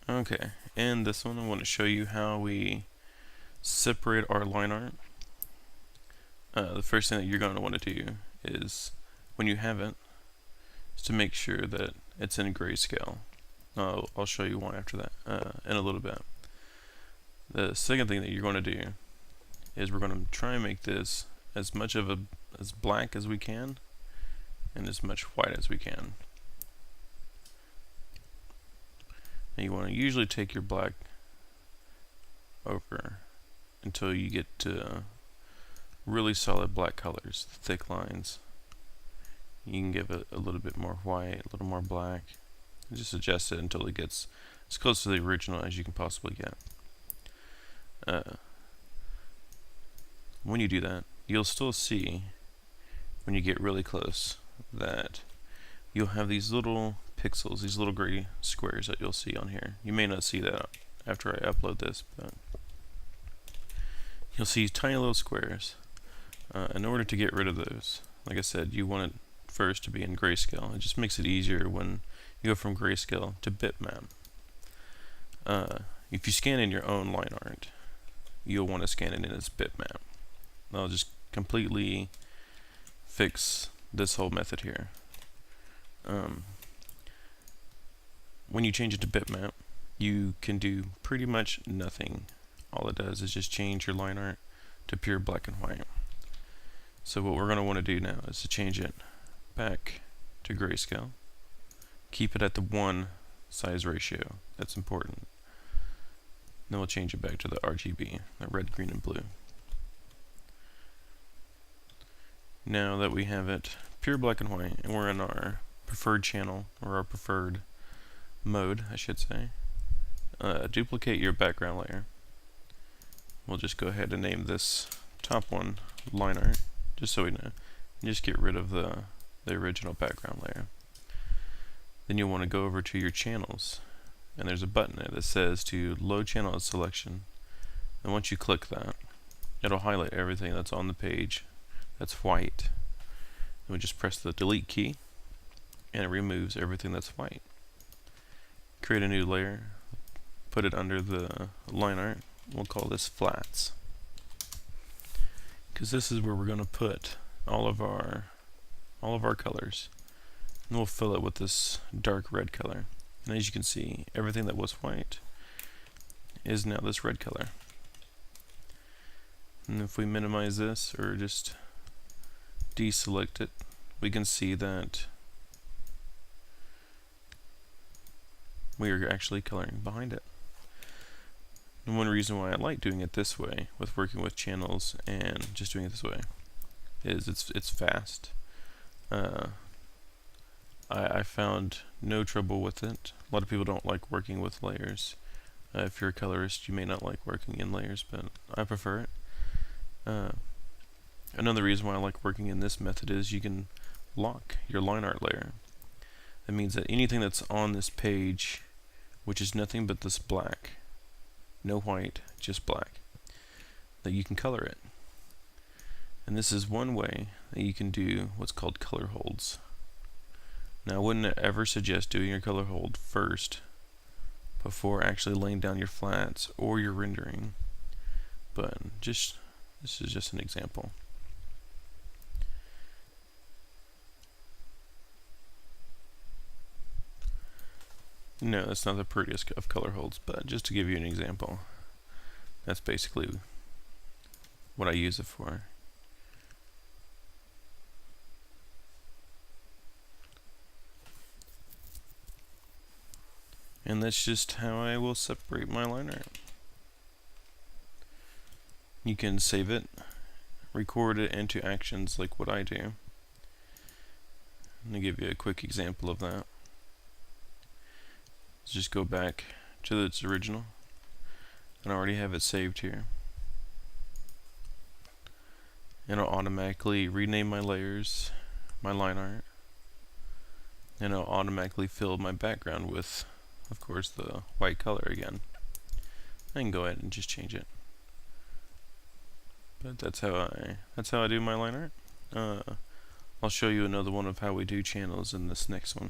Okay, in this one I want to show you how we separate our line art. The first thing that you're going to want to do is, when you have it, is to make sure that it's in grayscale. I'll show you why after that in a little bit. The second thing that you're going to do is we're going to try and make this as much of as black as we can and as much white as we can. And you want to usually take your black over until you get to really solid black colors, thick lines. You can give it a little bit more white, a little more black. Just adjust it until it gets as close to the original as you can possibly get. When you do that, you'll still see, when you get really close, that you'll have these little pixels, these little gray squares that you'll see on here. You may not see that after I upload this, but you'll see tiny little squares. In order to get rid of those, like I said, you want it first to be in grayscale. It just makes it easier when you go from grayscale to bitmap. If you scan in your own line art, you'll want to scan it in as bitmap. I'll just completely fix this whole method here. When you change it to bitmap, you can do pretty much nothing. All it does is just change your line art to pure black and white. So what we're going to want to do now is to change it back to grayscale. Keep it at the 1 size ratio. That's important. Then we'll change it back to the RGB, the red, green, and blue. Now that we have it pure black and white, and we're in our preferred channel, or our preferred mode, I should say, duplicate your background layer. We'll just go ahead and name this top one line art, just so we know. And just get rid of the original background layer. Then you'll want to go over to your channels, and there's a button there that says to load channel as selection. And once you click that, it'll highlight everything that's on the page that's white. And we just press the delete key, and it removes everything that's white. Create a new layer, put it under the line art. We'll call this flats, because this is where we're going to put all of our colors. And we'll fill it with this dark red color. And as you can see, everything that was white is now this red color. And if we minimize this, or just deselect it, we can see that we are actually coloring behind it. And one reason why I like doing it this way, with working with channels and just doing it this way, is it's fast. I found no trouble with it. A lot of people don't like working with layers. If you're a colorist, you may not like working in layers, but I prefer it. Another reason why I like working in this method is you can lock your line art layer. That means that anything that's on this page, which is nothing but this black, no white, just black, that you can color it. And this is one way that you can do what's called color holds. Now, I wouldn't ever suggest doing your color hold first before actually laying down your flats or your rendering, but this is just an example. No, that's not the prettiest of color holds, but just to give you an example, that's basically what I use it for. And that's just how I will separate my line art. You can save it, record it into actions like what I do. I'm going to give you a quick example of that. Let's just go back to its original, and I already have it saved here. And I'll automatically rename my layers, my line art, and I'll automatically fill my background with, of course, the white color again. I can go ahead and just change it. But that's how I do my line art. I'll show you another one of how we do channels in this next one.